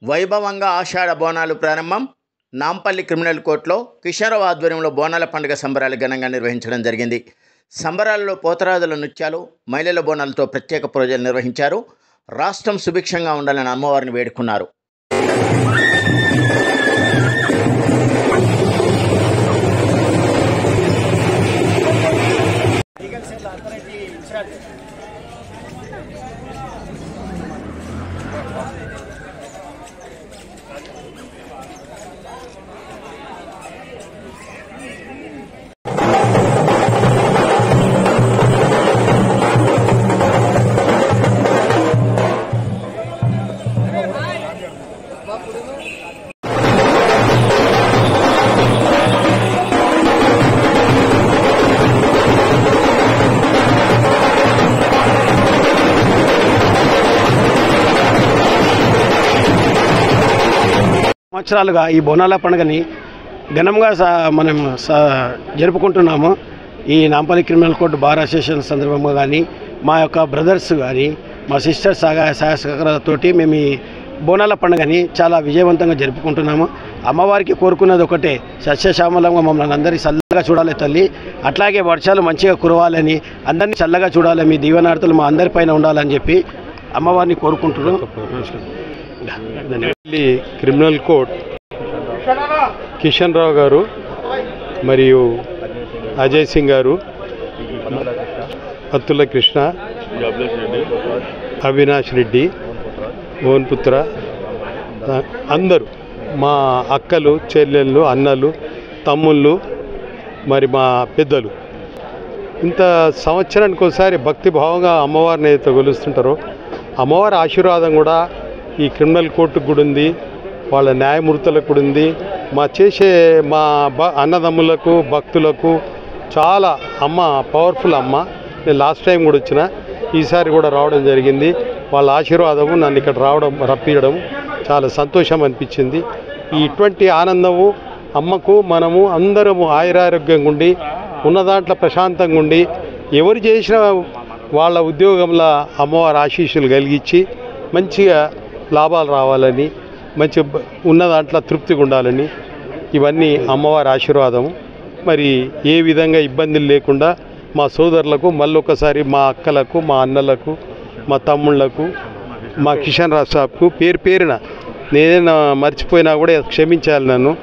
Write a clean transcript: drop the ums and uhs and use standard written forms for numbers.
వైభవంగా ఆషాఢ బోనాలు ప్రారంభం. నాంపల్లి క్రిమినల్ కోర్టులో కిషోరరావు ఆధ్వర్యంలో బోనాల పండుగ సంబరాలు ఘనంగా నిర్వహించడం జరిగింది. సంబరాలలో పోతరాజుల నృత్యాలు, మహిళల బోనాలతో ప్రత్యేక పూజలు నిర్వహించారు. రాష్ట్రం సుభిక్షంగా ఉండాలని అమ్మవారిని వేడుకున్నారు. సంవత్సరాలుగా ఈ బోనాల పండుగని ఘనంగా మనం జరుపుకుంటున్నాము. ఈ Nampally criminal court bar association సందర్భంగా కానీ, మా యొక్క బ్రదర్స్ కానీ, మా సిస్టర్స్ సహాయ సహకారాలతోటి మేము ఈ బోనాల పండుగని చాలా విజయవంతంగా జరుపుకుంటున్నాము. అమ్మవారికి కోరుకున్నది ఒకటే, సస్యశ్యామలంగా మమ్మల్ని అందరినీ చల్లగా చూడాలి తల్లి, అట్లాగే వర్షాలు మంచిగా కురవాలని, అందరినీ చల్లగా చూడాలి, మీ దీవెనార్తలు మా అందరిపైన ఉండాలని చెప్పి అమ్మవారిని కోరుకుంటున్నాం. క్రిమినల్ కోర్ట్ కిషన్ రావు గారు మరియు అజయ్ సింగ్ గారు, అత్తుల కృష్ణ, అవినాష్ రెడ్డి, మోహన్ పుత్ర, అందరూ మా అక్కలు, చెల్లెళ్ళు, అన్నలు, తమ్ముళ్ళు, మరి మా పెద్దలు ఇంత సంవత్సరానికి ఒకసారి భక్తిభావంగా అమ్మవారిని అయితే కొలుస్తుంటారో, అమ్మవారి ఆశీర్వాదం కూడా ఈ క్రిమినల్ కోర్టుకు కూడా ఉంది, వాళ్ళ న్యాయమూర్తులకు కూడా ఉంది. మా అన్నదమ్ములకు, భక్తులకు చాలా అమ్మ పవర్ఫుల్ అమ్మ. నేను లాస్ట్ టైం కూడా వచ్చిన, ఈసారి కూడా రావడం జరిగింది. వాళ్ళ ఆశీర్వాదము నన్ను ఇక్కడ రప్పించడం చాలా సంతోషం అనిపించింది. ఇటువంటి ఆనందము అమ్మకు మనము అందరము ఆయురారోగ్యంగా ఉండి, ఉన్న దాంట్లో ప్రశాంతంగా ఉండి, ఎవరు చేసిన వాళ్ళ ఉద్యోగంలో అమ్మవారి ఆశీస్సులు కలిగించి మంచిగా లాభాలు రావాలని, మంచి ఉన్న దాంట్లో తృప్తిగా ఉండాలని, ఇవన్నీ అమ్మవారి ఆశీర్వాదము. మరి ఏ విధంగా ఇబ్బందులు లేకుండా మా సోదరులకు, మళ్ళొకసారి మా అక్కలకు, మా అన్నలకు, మా తమ్ముళ్లకు, మా కిషన్ రావు సాబ్కు పేరు పేరున నేనేనా మర్చిపోయినా కూడా క్షమించాలి నన్ను.